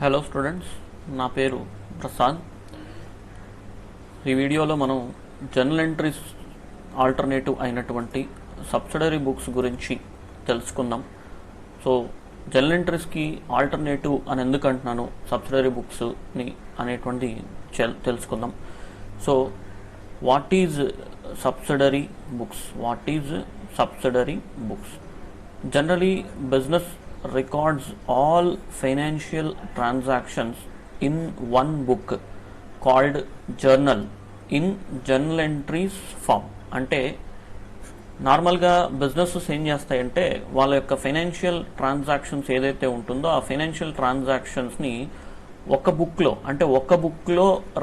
Hello students, నా పేరు ప్రసాద్. ఈ వీడియోలో మనం జర్నల్ ఎంట్రీస్ ఆల్టర్నేటివ్ అయినటువంటి సబ్సిడరీ బుక్స్ గురించి తెలుసుకుందాం. సో జర్నల్ ఎంట్రీస్కి ఆల్టర్నేటివ్ అని ఎందుకు అంటున్నాను, సబ్సిడరీ బుక్స్ని అనేటువంటి తెలుసుకుందాం. So what is subsidiary books? Generally, business records all financial transactions in one book called journal in journal entries form. అంటే నార్మల్గా బిజినెసెస్ ఏం చేస్తాయంటే వాళ్ళ యొక్క ఫైనాన్షియల్ ట్రాన్సాక్షన్స్ ఏదైతే ఉంటుందో ఆ ఫైనాన్షియల్ ట్రాన్సాక్షన్స్ని ఒక బుక్లో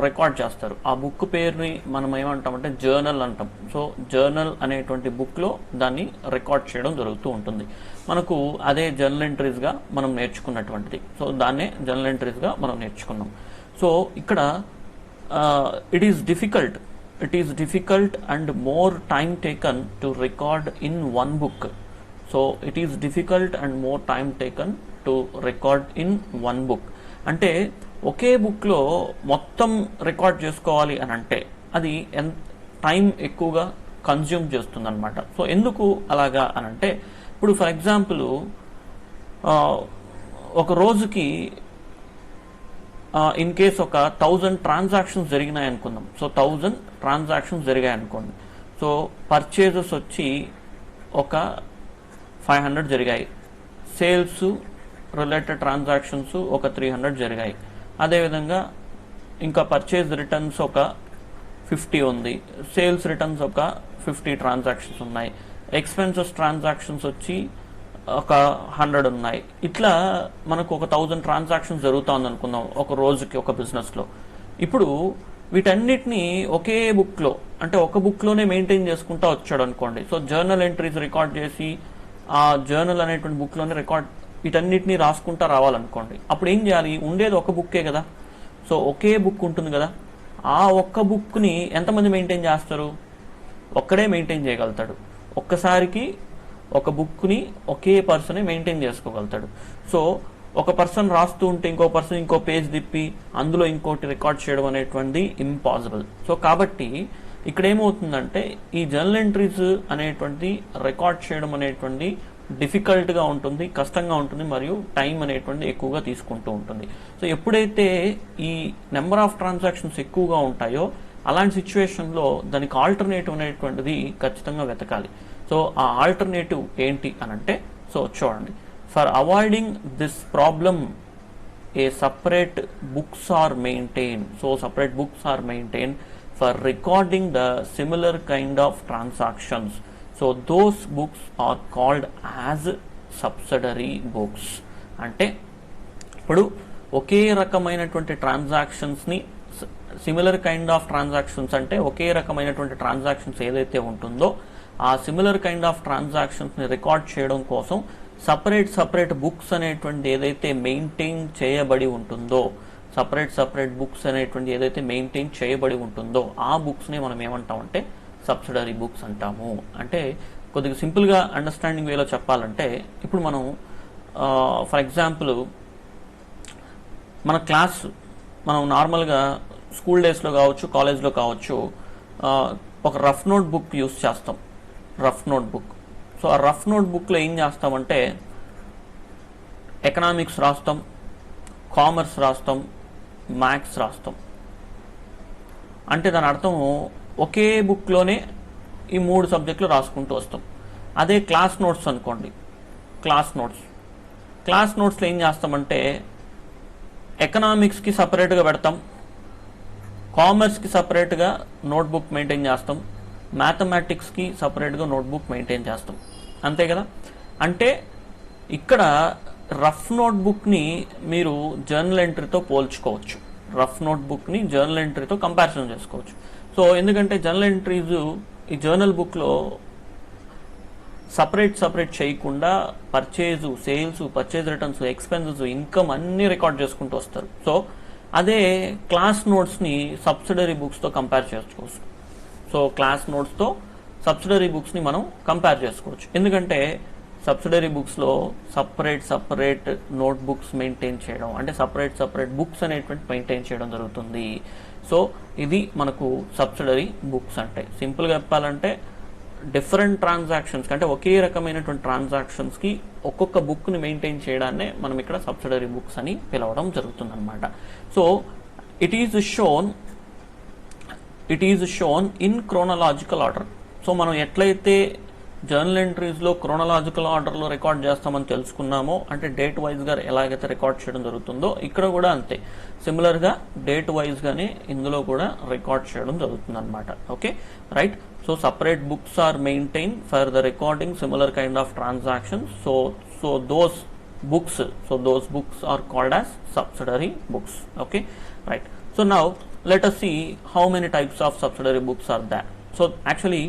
రికార్డ్ చేస్తారు. ఆ బుక్ పేరుని మనం ఏమంటామంటే జర్నల్ అంటాం. సో జర్నల్ అనేటువంటి బుక్లో దాన్ని రికార్డ్ చేయడం జరుగుతూ ఉంటుంది. మనకు అదే జర్నల్ ఎంట్రీస్గా మనం నేర్చుకున్నటువంటిది. సో దాన్నే జర్నల్ ఎంట్రీస్గా మనం నేర్చుకున్నాం. సో ఇక్కడ it is difficult and more time taken to record in one book. అంటే ఒకే బుక్లో మొత్తం రికార్డ్ చేసుకోవాలి అని అంటే అది టైం ఎక్కువగా కన్జ్యూమ్ చేస్తుంది అనమాట. సో ఎందుకు అలాగా అని అంటే, ఇప్పుడు ఫర్ ఎగ్జాంపుల్ ఒక రోజుకి ఇన్ కేస్ ఒక 1000 ట్రాన్సాక్షన్స్ జరిగినాయి అనుకుందాం. సో 1000 ట్రాన్సాక్షన్స్ జరిగాయి అనుకోండి. సో పర్చేజెస్ వచ్చి ఒక 500 జరిగాయి, సేల్స్ రిలేటెడ్ ట్రాన్సాక్షన్స్ ఒక 300 జరిగాయి. అదేవిధంగా ఇంకా పర్చేజ్ రిటర్న్స్ ఒక 50 ఉంది, సేల్స్ రిటర్న్స్ ఒక 50 ట్రాన్సాక్షన్స్ ఉన్నాయి, ఎక్స్పెన్సెస్ ట్రాన్సాక్షన్స్ వచ్చి ఒక 100 ఉన్నాయి. ఇట్లా మనకు ఒక 1000 ట్రాన్సాక్షన్స్ జరుగుతుంది అనుకుందాం ఒక రోజుకి ఒక బిజినెస్లో. ఇప్పుడు వీటన్నిటిని ఒకే బుక్లో, అంటే ఒక బుక్లోనే మెయింటైన్ చేసుకుంటూ వచ్చాడు అనుకోండి. సో జర్నల్ ఎంట్రీస్ రికార్డ్ చేసి ఆ జర్నల్ అనేటువంటి బుక్లోనే వీటన్నిటిని రాసుకుంటా రావాలనుకోండి. అప్పుడు ఏం చేయాలి? ఉండేది ఒక బుక్కే కదా. సో ఒకే బుక్ ఉంటుంది కదా. ఆ ఒక్క బుక్ని ఎంతమంది మెయింటైన్ చేస్తారు? ఒక్కడే మెయింటైన్ చేయగలుగుతాడు. ఒక్కసారికి ఒక బుక్ని ఒకే పర్సనే మెయింటైన్ చేసుకోగలుగుతాడు. సో ఒక పర్సన్ రాస్తూ ఉంటే ఇంకో పర్సన్ ఇంకో పేజ్ తిప్పి అందులో ఇంకోటి రికార్డ్ చేయడం అనేటువంటిది ఇంపాసిబుల్. సో కాబట్టి ఇక్కడ ఏమవుతుందంటే ఈ జర్నల్ ఎంట్రీస్ అనేటువంటి రికార్డ్ చేయడం అనేటువంటి డిఫికల్ట్గా ఉంటుంది, కష్టంగా ఉంటుంది, మరియు టైం అనేటువంటి ఎక్కువగా తీసుకుంటూ ఉంటుంది. సో ఎప్పుడైతే ఈ నెంబర్ ఆఫ్ ట్రాన్సాక్షన్స్ ఎక్కువగా ఉంటాయో అలాంటి సిచ్యువేషన్లో దానికి ఆల్టర్నేటివ్ అనేటువంటిది ఖచ్చితంగా వెతకాలి. సో ఆ ఆల్టర్నేటివ్ ఏంటి అని అంటే, సో చూడండి, for avoiding this problem a separate books are maintain for recording the similar kind of transactions. So those books are called as subsidiary books. అంటే ఇప్పుడు ఒకే రకమైనటువంటి ట్రాన్సాక్షన్స్ని, సిమిలర్ కైండ్ ఆఫ్ ట్రాన్సాక్షన్స్ అంటే ఒకే రకమైనటువంటి ట్రాన్సాక్షన్స్ ఏదైతే ఉంటుందో ఆ సిమిలర్ కైండ్ ఆఫ్ ట్రాన్సాక్షన్స్ని రికార్డ్ చేయడం కోసం సపరేట్ బుక్స్ అనేటువంటి ఏదైతే మెయింటైన్ చేయబడి ఉంటుందో, ఆ బుక్స్ని మనం ఏమంటామంటే సబ్సిడరీ బుక్స్ అంటాము. అంటే కొద్దిగా సింపుల్గా అండర్స్టాండింగ్ వేలో చెప్పాలంటే, ఇప్పుడు మనం ఫర్ ఎగ్జాంపుల్ మనం నార్మల్గా స్కూల్ డేస్లో కావచ్చు, కాలేజ్లో కావచ్చు, ఒక రఫ్ నోట్ బుక్ యూస్ చేస్తాం. సో ఆ రఫ్ నోట్ బుక్లో ఏం చేస్తామంటే ఎకనామిక్స్ రాస్తాం, కామర్స్ రాస్తాం, మ్యాథ్స్ రాస్తాం. అంటే దాని అర్థం ఒకే బుక్లోనే ఈ 3 సబ్జెక్టులు రాసుకుంటూ వస్తాం. అదే క్లాస్ నోట్స్ అనుకోండి, క్లాస్ నోట్స్లో ఏం చేస్తామంటే ఎకనామిక్స్కి సపరేట్గా పెడతాం, కామర్స్కి సపరేట్గా నోట్బుక్ మెయింటైన్ చేస్తాం, మ్యాథమెటిక్స్కి సపరేట్గా నోట్బుక్ మెయింటైన్ చేస్తాం. అంతే కదా. అంటే ఇక్కడ రఫ్ నోట్బుక్ని మీరు జర్నల్ ఎంట్రీతో పోల్చుకోవచ్చు, జర్నల్ ఎంట్రీతో కంపారిజన్ చేసుకోవచ్చు. సో ఎందుకంటే జర్నల్ ఎంట్రీస్ ఈ జర్నల్ బుక్లో సపరేట్ చేయకుండా sales, purchase returns, expenses, income అన్నీ రికార్డ్ చేసుకుంటూ వస్తారు. సో అదే క్లాస్ నోట్స్ని సబ్సిడరీ బుక్స్తో కంపేర్ చేసుకోవచ్చు. సో క్లాస్ నోట్స్తో సబ్సిడరీ బుక్స్ని మనం కంపేర్ చేసుకోవచ్చు. ఎందుకంటే సబ్సిడరీ బుక్స్లో సపరేట్ నోట్ బుక్స్ మెయింటైన్ చేయడం, అంటే సపరేట్ బుక్స్ అనేటువంటి మెయింటైన్ చేయడం జరుగుతుంది. సో ఇది మనకు సబ్సిడరీ బుక్స్ అంటే. సింపుల్గా చెప్పాలంటే డిఫరెంట్ ట్రాన్సాక్షన్స్ అంటే ఒకే రకమైనటువంటి ట్రాన్సాక్షన్స్కి ఒక్కొక్క బుక్ని మెయింటైన్ చేయడాన్నే మనం ఇక్కడ సబ్సిడరీ బుక్స్ అని పిలవడం జరుగుతుంది అనమాట. So it is shown in chronological order. So మనం ఎట్లయితే జర్నల్ ఎంట్రీస్లో క్రోనలాజికల్ ఆర్డర్లో రికార్డ్ చేస్తామని తెలుసుకున్నామో, అంటే డేట్ వైజ్గా ఎలాగైతే రికార్డ్ చేయడం జరుగుతుందో ఇక్కడ కూడా అంతే, సిమిలర్గా డేట్ వైజ్గానే ఇందులో కూడా రికార్డ్ చేయడం జరుగుతుంది అనమాట. Okay, right. So separate books are maintained for the recording similar kind of transactions. So those books are called as subsidiary books. Okay, right. So now let us see how many types of subsidiary books are there. So actually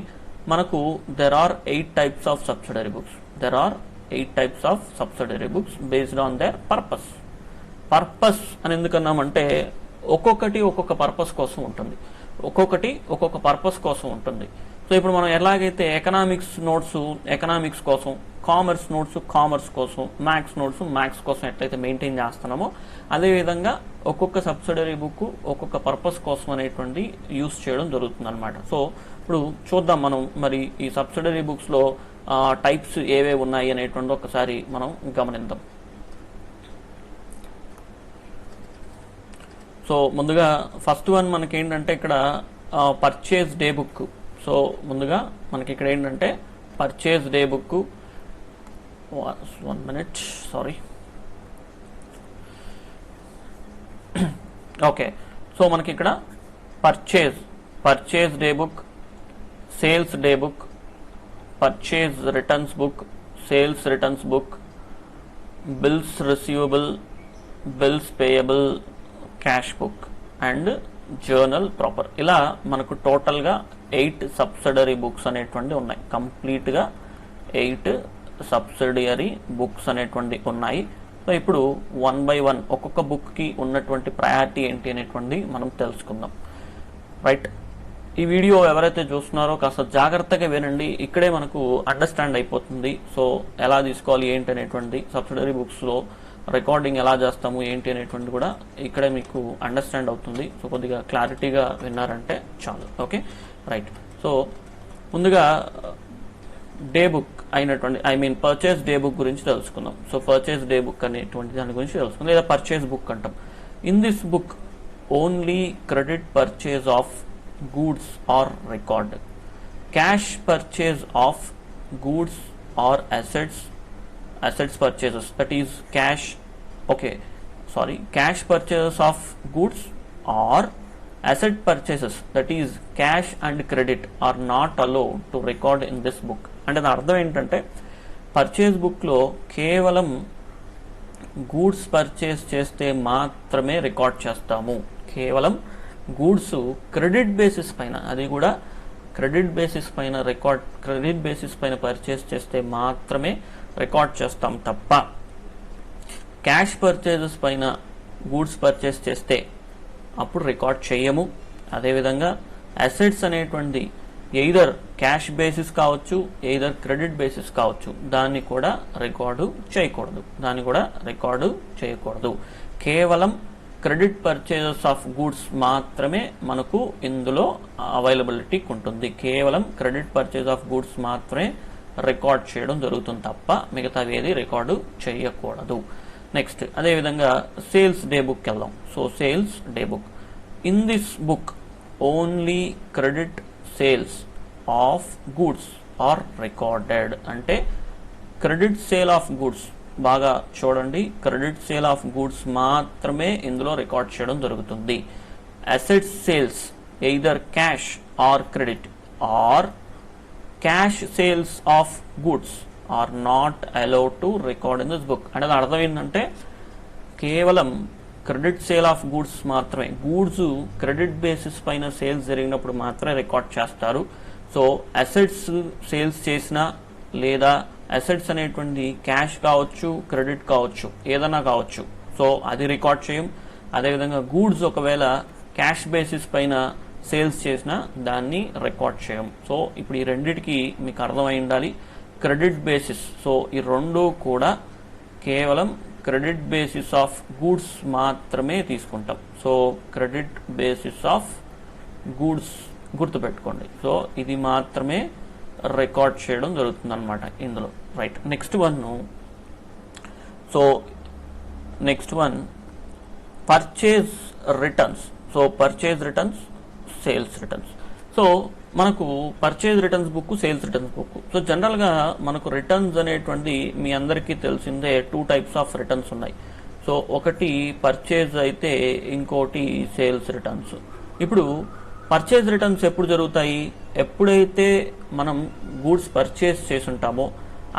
manaku there are 8 types of subsidiary books. There are 8 types of subsidiary books based on their purpose. Purpose అని ఎందుకన్నామంటే ఒక్కొక్కటి ఒక్కొక్క purpose కోసం ఉంటుంది, ఒక్కొక్క purpose కోసం ఉంటుంది. So ఇప్పుడు మనం ఎలాగైతే ఎకనామిక్స్ నోట్స్ ఎకనామిక్స్ కోసం, కామర్స్ నోట్స్ కామర్స్ కోసం, మ్యాథ్స్ నోట్స్ మ్యాథ్స్ కోసం ఎట్లయితే మెయింటైన్ చేస్తున్నామో, అదేవిధంగా ఒక్కొక్క సబ్సిడరీ బుక్ ఒక్కొక్క పర్పస్ కోసం అనేటువంటి యూస్ చేయడం జరుగుతుంది అనమాట. సో ఇప్పుడు చూద్దాం మనం మరి ఈ సబ్సిడరీ బుక్స్లో టైప్స్ ఏవేవి ఉన్నాయి అనేటువంటి ఒకసారి మనం గమనిద్దాం. సో ముందుగా ఫస్ట్ వన్ మనకి ఏంటంటే ఇక్కడ పర్చేజ్ డే బుక్. సో ముందుగా మనకి ఇక్కడ ఏంటంటే purchase day book. 1 minute, sorry. Okay, so మనకి ఇక్కడ purchase day book, sales day book, purchase returns book, sales returns book, bills receivable, bills payable, cash book and journal proper. ఇలా మనకు టోటల్గా 8 subsidiary books అనేటువంటి ఉన్నాయి. కంప్లీట్గా 8 సబ్సిడియరీ బుక్స్ అనేటువంటి ఉన్నాయి. సో ఇప్పుడు 1 by 1 ఒక్కొక్క బుక్కి ఉన్నటువంటి ప్రయారిటీ ఏంటి అనేటువంటి మనం తెలుసుకుందాం. రైట్, ఈ వీడియో ఎవరైతే చూస్తున్నారో కాస్త జాగ్రత్తగా వినండి, ఇక్కడే మనకు అండర్స్టాండ్ అయిపోతుంది. సో ఎలా తీసుకోవాలి ఏంటి అనేటువంటి, సబ్సిడరీ బుక్స్లో రికార్డింగ్ ఎలా చేస్తాము ఏంటి అనేటువంటి కూడా ఇక్కడే మీకు అండర్స్టాండ్ అవుతుంది. సో కొద్దిగా క్లారిటీగా విన్నారంటే చాలు. Okay, right. సో ముందుగా డే బుక్ అయినటువంటి పర్చేస్ డే బుక్ గురించి తెలుసుకుందాం. సో పర్చేస్ డే బుక్ అనేటువంటి దాని గురించి తెలుసుకుందాం, లేదా పర్చేస్ బుక్ అంటాం. In this book only credit purchase of goods are record. Cash purchase of goods are assets purchases, that is cash purchases of goods or asset purchases, that is cash and credit, are not allowed to record in this book. అంటే దాని అర్థం ఏంటంటే purchase బుక్లో కేవలం goods purchase చేస్తే మాత్రమే record చేస్తాము. కేవలం గూడ్స్ క్రెడిట్ బేసిస్ పైన, అది కూడా క్రెడిట్ బేసిస్ పైన పర్చేస్ చేస్తే మాత్రమే రికార్డ్ చేస్తాం తప్ప క్యాష్ పర్చేజెస్ పైన గూడ్స్ పర్చేస్ చేస్తే అప్పుడు రికార్డ్ చేయము. అదేవిధంగా అసెట్స్ అనేటువంటి ఎయిదర్ క్యాష్ బేసిస్ కావచ్చు, ఎయిదర్ క్రెడిట్ బేసిస్ కావచ్చు, దాన్ని కూడా రికార్డు చేయకూడదు. కేవలం క్రెడిట్ పర్చేజెస్ ఆఫ్ గూడ్స్ మాత్రమే మనకు ఇందులో అవైలబిలిటీ ఉంటుంది. కేవలం క్రెడిట్ పర్చేజ్ ఆఫ్ గూడ్స్ మాత్రమే రికార్డ్ చేయడం జరుగుతుంది తప్ప మిగతావి ఏది రికార్డు చేయకూడదు. నెక్స్ట్ అదేవిధంగా సేల్స్ డే బుక్ వెళ్దాం. So sales day book, in this book only credit sales of goods are recorded. అంటే క్రెడిట్ సేల్ ఆఫ్ గూడ్స్, బాగా చూడండి, క్రెడిట్ సేల్ ఆఫ్ గూడ్స్ మాత్రమే ఇందులో రికార్డ్ చేయడం జరుగుతుంది. Assets sales either cash or credit or cash sales of goods are not allowed to record in this book. అంటే దాని అర్థం ఏంటంటే కేవలం క్రెడిట్ సేల్ ఆఫ్ గూడ్స్ మాత్రమే, గూడ్స్ క్రెడిట్ బేసిస్ పైన సేల్స్ జరిగినప్పుడు మాత్రమే రికార్డ్ చేస్తారు. సో అసెట్స్ సేల్స్ చేసినా, లేదా అసెట్స్ అనేటువంటి క్యాష్ కావచ్చు, క్రెడిట్ కావచ్చు, ఏదైనా కావచ్చు, సో అది రికార్డ్ చేయం. అదేవిధంగా గూడ్స్ ఒకవేళ క్యాష్ బేసిస్ పైన సేల్స్ చేసినా దాన్ని రికార్డ్ చేయం. సో ఇప్పుడు ఈ రెండిటికి మీకు అర్థమై ఉండాలి. Credit basis. సో ఈ రెండు కూడా కేవలం క్రెడిట్ బేసిస్ ఆఫ్ గూడ్స్ మాత్రమే తీసుకుంటాం. So credit basis of goods గుర్తుపెట్టుకోండి. సో ఇది మాత్రమే రికార్డ్ చేయడం జరుగుతుంది అనమాట ఇందులో. Right, next one purchase returns. So purchase returns, sales returns. So మనకు purchase returns book, sales returns book. So జనరల్గా మనకు రిటర్న్స్ అనేటువంటి మీ అందరికీ తెలిసిందే 2 types ఆఫ్ రిటర్న్స్ ఉన్నాయి. సో ఒకటి పర్చేజ్ అయితే ఇంకోటి సేల్స్ రిటర్న్స్. ఇప్పుడు పర్చేజ్ రిటర్న్స్ ఎప్పుడు జరుగుతాయి? ఎప్పుడైతే మనం గూడ్స్ పర్చేజ్ చేసి ఉంటామో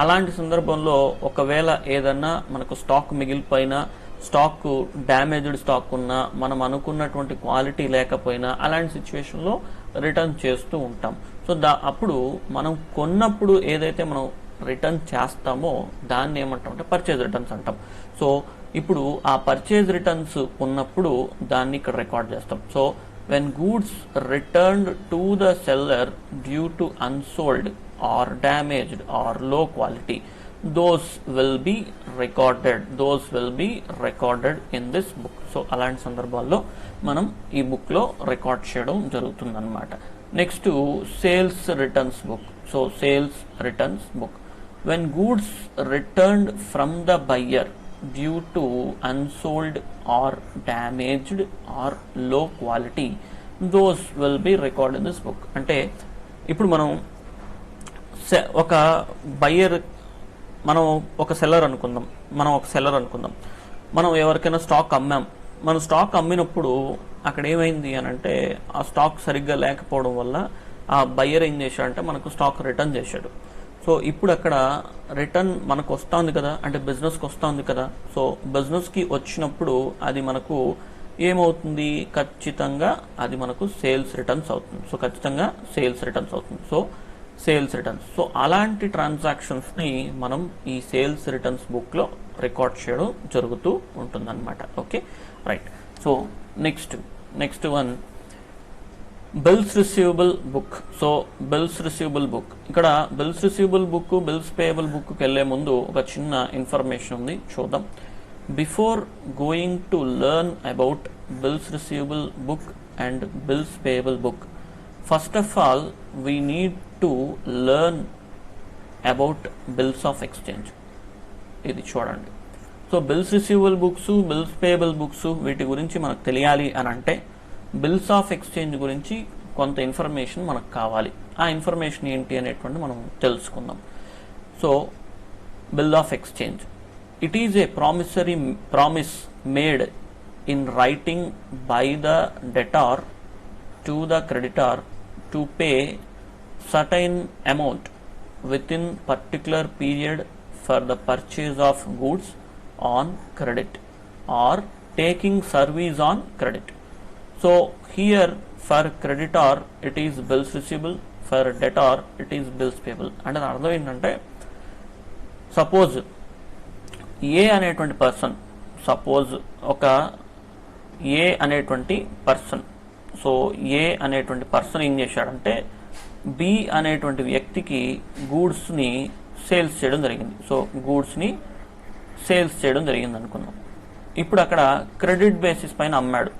అలాంటి సందర్భంలో ఒకవేళ ఏదన్నా మనకు స్టాక్ మిగిలిపోయినా, స్టాక్ డ్యామేజ్డ్ స్టాక్ ఉన్నా, మనం అనుకున్నటువంటి క్వాలిటీ లేకపోయినా అలాంటి సిచ్యువేషన్లో రిటర్న్ చేస్తూ ఉంటాం. సో అప్పుడు మనం కొన్నప్పుడు ఏదైతే మనం రిటర్న్ చేస్తామో దాన్ని ఏమంటాం అంటే పర్చేజ్ రిటర్న్స్ అంటాం. సో ఇప్పుడు ఆ పర్చేజ్ రిటర్న్స్ ఉన్నప్పుడు దాన్ని ఇక్కడ రికార్డ్ చేస్తాం. So when goods returned to the seller due to unsold or damaged or low quality, those will be recorded in this book. So అలాంటి సందర్భాల్లో మనం ఈ బుక్ లో రికార్డ్ చేయడం జరుగుతుందన్నమాట. Next sales returns book. So sales returns book, when goods returned from the buyer due to unsold or damaged or low quality, those will be recorded in this book. అంటే ఇప్పుడు మనం ఒక buyer, మనం ఒక seller అనుకుందాం, మనం ఎవరికైనా stock అమ్మాం. మనం స్టాక్ అమ్మినప్పుడు అక్కడ ఏమైంది అని అంటే ఆ స్టాక్ సరిగ్గా లేకపోవడం వల్ల ఆ బయ్యర్ ఏం చేశాడంటే మనకు స్టాక్ రిటర్న్ చేశాడు. సో ఇప్పుడు అక్కడ రిటర్న్ మనకు వస్తుంది కదా, అంటే బిజినెస్కి వస్తుంది కదా. సో బిజినెస్కి వచ్చినప్పుడు అది మనకు ఏమవుతుంది? ఖచ్చితంగా అది మనకు సేల్స్ రిటర్న్స్ అవుతుంది. సో ఖచ్చితంగా సేల్స్ రిటర్న్స్ అవుతుంది. So sales returns. సో అలాంటి ట్రాన్సాక్షన్స్ని మనం ఈ సేల్స్ రిటర్న్స్ బుక్లో రికార్డ్ చేయడం జరుగుతూ ఉంటుందన్నమాట. Okay, right. So next one bills receivable book. So bills receivable book, ఇక్కడ bills receivable book, bills payable బుక్కి వెళ్ళే ముందు ఒక చిన్న ఇన్ఫర్మేషన్ ఉంది, చూద్దాం. Before going to learn about bills receivable book and bills payable book, first of all we need to learn about bills of exchange. ఇది చూడండి. So bills receivable books, bills payable books వీటి గురించి మనకు తెలియాలి అని అంటే బిల్స్ ఆఫ్ ఎక్స్చేంజ్ గురించి కొంత ఇన్ఫర్మేషన్ మనకు కావాలి. ఆ ఇన్ఫర్మేషన్ ఏంటి అనేటువంటి మనం తెలుసుకుందాం. So bill of exchange, it is a promise made in writing by the debtor to the creditor to pay certain amount with in particular period for the purchase of goods on credit are taking service on credit. So here for creditor it is bills receivable, for debtor it is bills payable. అంటే అర్థం ఏంటంటే suppose ఏ అనేటువంటి person, so ఏ అనేటువంటి person ఏం చేశాడంటే B అనేటువంటి వ్యక్తికి గూడ్స్ని sales చేయడం జరిగింది. సో గూడ్స్ని సేల్స్ చేయడం జరిగింది అనుకుందాం. ఇప్పుడు అక్కడ క్రెడిట్ బేసిస్ పైన అమ్మాడు,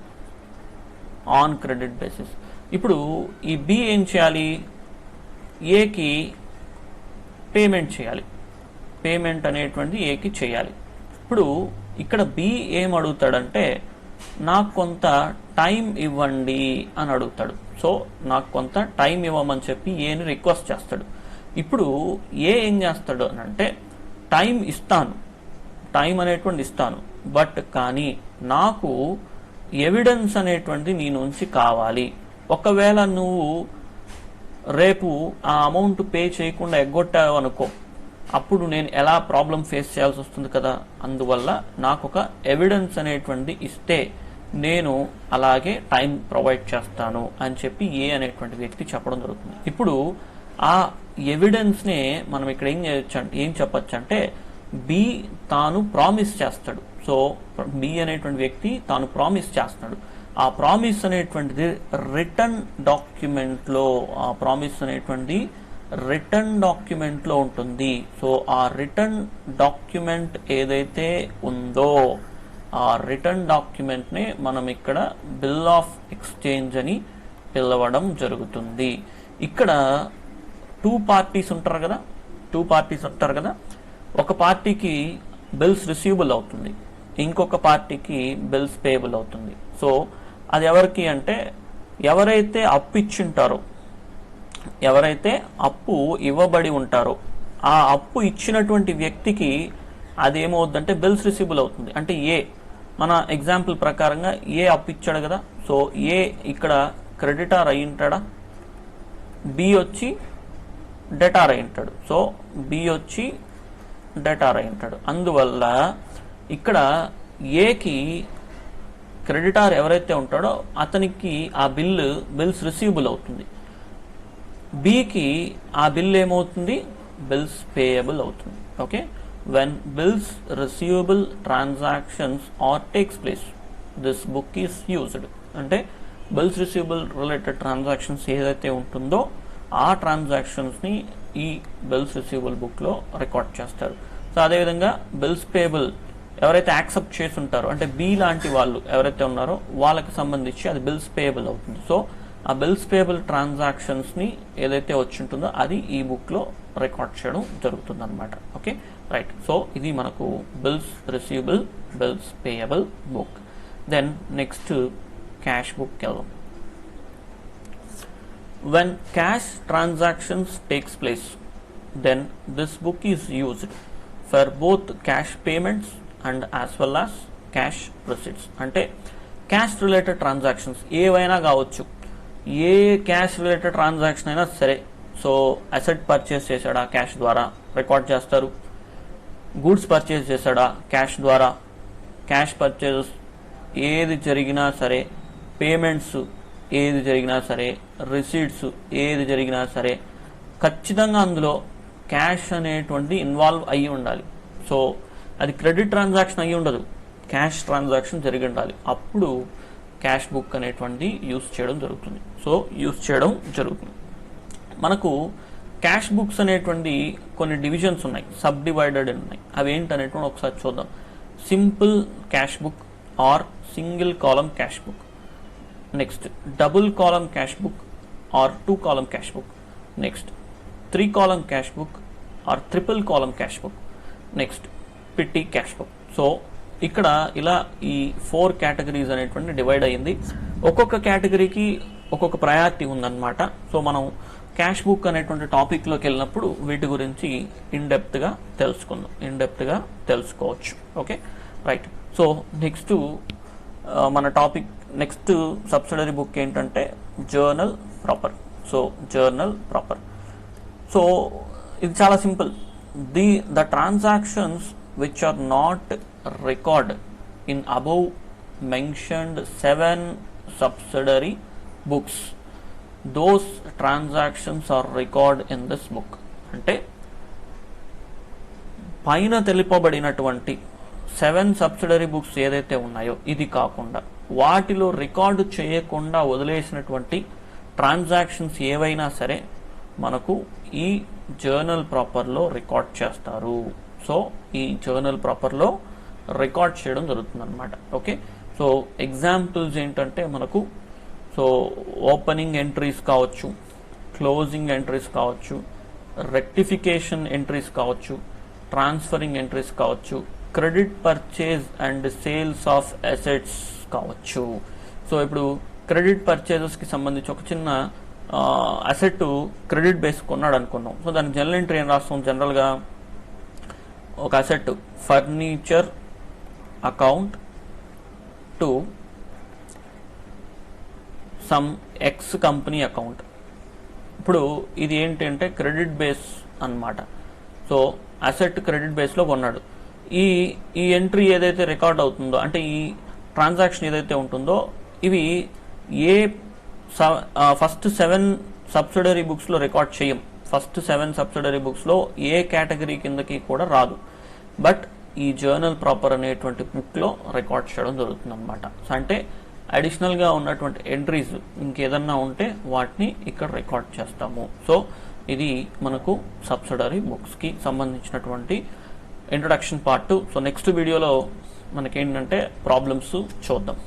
ఆన్ క్రెడిట్ బేసిస్. ఇప్పుడు ఈ బి ఏం చేయాలి? ఏకి పేమెంట్ చేయాలి, పేమెంట్ అనేటువంటిది ఏకి చేయాలి. ఇప్పుడు ఇక్కడ బి ఏం అడుగుతాడంటే నాకు కొంత టైం ఇవ్వండి అని అడుగుతాడు. సో నాకు కొంత టైం ఇవ్వమని చెప్పి ఏని రిక్వెస్ట్ చేస్తాడు. ఇప్పుడు ఏ ఏం చేస్తాడు అని అంటే టైం అనేటువంటి ఇస్తాను, బట్ కానీ నాకు ఎవిడెన్స్ అనేటువంటి నీ నుంచి కావాలి. ఒకవేళ నువ్వు రేపు ఆ అమౌంట్ పే చేయకుండా ఎగ్గొట్టావు అనుకో, అప్పుడు నేను ఎలా ప్రాబ్లం ఫేస్ చేయాల్సి వస్తుంది కదా. అందువల్ల నాకు ఒక ఎవిడెన్స్ అనేటువంటి ఇస్తే నేను అలాగే టైం ప్రొవైడ్ చేస్తాను అని చెప్పి ఏ అనేటువంటి వ్యక్తి చెప్పడం జరుగుతుంది. ఇప్పుడు ఆ ఎవిడెన్స్నే మనం ఇక్కడ ఏం చెప్పచ్చు అంటే బి తాను ప్రామిస్ చేస్తాడు. సో బి అనేటువంటి వ్యక్తి తాను ప్రామిస్ చేస్తున్నాడు. ఆ ప్రామిస్ అనేటువంటిది రిటర్న్ డాక్యుమెంట్లో, ఆ ప్రామిస్ అనేటువంటిది రిటర్న్ డాక్యుమెంట్లో ఉంటుంది. సో ఆ రిటర్న్ డాక్యుమెంట్ ఏదైతే ఉందో ఆ రిటర్న్ డాక్యుమెంట్ని మనం ఇక్కడ బిల్ ఆఫ్ ఎక్స్చేంజ్ అని పిలవడం జరుగుతుంది. ఇక్కడ టూ పార్టీస్ ఉంటారు కదా, ఒక పార్టీకి బిల్స్ రిసీవబుల్ అవుతుంది, ఇంకొక పార్టీకి బిల్స్ పేయబుల్ అవుతుంది. సో అది ఎవరికి అంటే ఎవరైతే అప్పు ఇచ్చింటారో, ఎవరైతే అప్పు ఇవ్వబడి ఉంటారో ఆ అప్పు ఇచ్చినటువంటి వ్యక్తికి అదేమవుతుందంటే బిల్స్ రిసీవబుల్ అవుతుంది. అంటే మన ఎగ్జాంపుల్ ప్రకారంగా అప్పు ఇచ్చాడు కదా, సో ఇక్కడ క్రెడిటార్ అయి ఉంటాడా, బి వచ్చి డెటార్ అయి ఉంటాడు. సో బి వచ్చి డెటార్ అయి ఉంటాడు. అందువల్ల ఇక్కడ ఏకి క్రెడిటార్ ఎవరైతే ఉంటాడో అతనికి ఆ బిల్స్ రిసీవబుల్ అవుతుంది. బికి ఆ బిల్ ఏమవుతుంది, బిల్స్ పేయబుల్ అవుతుంది. Okay, when bills receivable transactions or takes place, this book is used. అంటే బిల్స్ రిసీవబుల్ రిలేటెడ్ ట్రాన్సాక్షన్స్ ఏదైతే ఉంటుందో ఆ ట్రాన్సాక్షన్స్ని ఈ బిల్స్ రిసీవబుల్ బుక్లో రికార్డ్ చేస్తారు. సో అదేవిధంగా బిల్స్ పేయబుల్ ఎవరైతే యాక్సెప్ట్ చేసి ఉంటారో అంటే బి లాంటి వాళ్ళు ఎవరైతే ఉన్నారో వాళ్ళకి సంబంధించి అది బిల్స్ పేయబుల్ అవుతుంది. సో ఆ బిల్స్ పేయబుల్ ట్రాన్సాక్షన్స్ని ఏదైతే వచ్చి ఉంటుందో అది ఈ బుక్లో రికార్డ్ చేయడం జరుగుతుంది అనమాట. Okay, right. సో ఇది మనకు bills receivable, bills payable book. Then next cash book వెళ్దాం. When cash transactions takes place, then this book is used for both cash payments and as well as cash receipts. అంటే cash related transactions ఏవైనా కావచ్చు, ఏ cash related transaction అయినా సరే. So asset purchase చేశాడా cash ద్వారా record చేస్తారు, goods purchase చేశాడా cash ద్వారా, క్యాష్ పర్చేస్ ఏది జరిగినా సరే, పేమెంట్స్ ఏది జరిగినా సరే, రిసీట్స్ ఏది జరిగినా సరే ఖచ్చితంగా అందులో క్యాష్ అనేటువంటి ఇన్వాల్వ్ అయ్యి ఉండాలి. సో అది క్రెడిట్ ట్రాన్సాక్షన్ అయ్యి ఉండదు, క్యాష్ ట్రాన్సాక్షన్ జరిగి ఉండాలి. అప్పుడు క్యాష్ బుక్ అనేటువంటి యూజ్ చేయడం జరుగుతుంది. మనకు క్యాష్ బుక్స్ అనేటువంటి కొన్ని డివిజన్స్ ఉన్నాయి, సబ్ డివైడెడ్ ఉన్నాయి. అవి ఏంటనేటువంటి ఒకసారి చూద్దాం. Simple cash book or single column cash book, next double column cash book or 2 column cash book, next 3 column cash book or triple column cash book, next petty cash book. So ఇక్కడ ఇలా ఈ 4 categories అనేటువంటి divide అయ్యింది. ఒక్కొక్క కేటగిరీకి ఒక్కొక్క priority ఉందన్నమాట. So మనం క్యాష్ బుక్ అనేటువంటి టాపిక్లోకి వెళ్ళినప్పుడు వీటి గురించి ఇన్డెప్త్గా తెలుసుకోవచ్చు. Okay, right. సో నెక్స్ట్ మన టాపిక్ నెక్స్ట్ సబ్సిడరీ బుక్ ఏంటంటే జర్నల్ ప్రాపర్. సో ఇది చాలా simple. The transactions which are not record in above mentioned 7 subsidiary books, those transactions are record in this book. అంటే పైన తెలుపబడినటువంటి 7 సబ్సిడరీ బుక్స్ ఏదైతే ఉన్నాయో ఇది కాకుండా వాటిలో రికార్డు చేయకుండా వదిలేసినటువంటి ట్రాన్సాక్షన్స్ ఏవైనా సరే మనకు ఈ జర్నల్ ప్రాపర్లో రికార్డ్ చేస్తారు. సో ఈ జర్నల్ ప్రాపర్లో రికార్డ్ చేయడం జరుగుతుంది అనమాట. ఓకే, సో ఎగ్జాంపుల్స్ ఏంటంటే మనకు సో ఓపెనింగ్ ఎంట్రీస్ కావచ్చు, క్లోజింగ్ ఎంట్రీస్ కావచ్చు, రెక్టిఫికేషన్ ఎంట్రీస్ కావచ్చు, ట్రాన్స్ఫరింగ్ ఎంట్రీస్ కావచ్చు, credit purchase and sales of assets కావచ్చు. సో ఇప్పుడు క్రెడిట్ పర్చేజెస్కి సంబంధించి ఒక చిన్న అసెట్ క్రెడిట్ బేస్ కొన్నాడు అనుకున్నాం. సో దానికి జనరల్ ఎంట్రీ ఏం రాస్తాం, జనరల్గా ఒక asset furniture account to some X company account. ఇప్పుడు ఇది ఏంటి అంటే క్రెడిట్ బేస్ అన్నమాట. సో అసెట్ క్రెడిట్ బేస్లో కొన్నాడు. ఈ ఎంట్రీ ఏదైతే రికార్డ్ అవుతుందో అంటే ఈ ట్రాన్సాక్షన్ ఏదైతే ఉంటుందో ఇవి ఫస్ట్ 7 సబ్సిడరీ బుక్స్లో రికార్డ్ చేయం. ఫస్ట్ 7 సబ్సిడరీ బుక్స్లో ఏ కేటగిరీ కిందకి కూడా రాదు. బట్ ఈ జర్నల్ ప్రాపర్ అనేటువంటి బుక్లో రికార్డ్ చేయడం జరుగుతుంది అనమాట. అంటే అడిషనల్గా ఉన్నటువంటి ఎంట్రీస్ ఇంకేదన్నా ఉంటే వాటిని ఇక్కడ రికార్డ్ చేస్తాము. సో ఇది మనకు సబ్సిడరీ బుక్స్కి సంబంధించినటువంటి ఇంట్రొడక్షన్ పార్ట్. సో నెక్స్ట్ వీడియోలో మనకేంటంటే ప్రాబ్లమ్స్ చూద్దాం.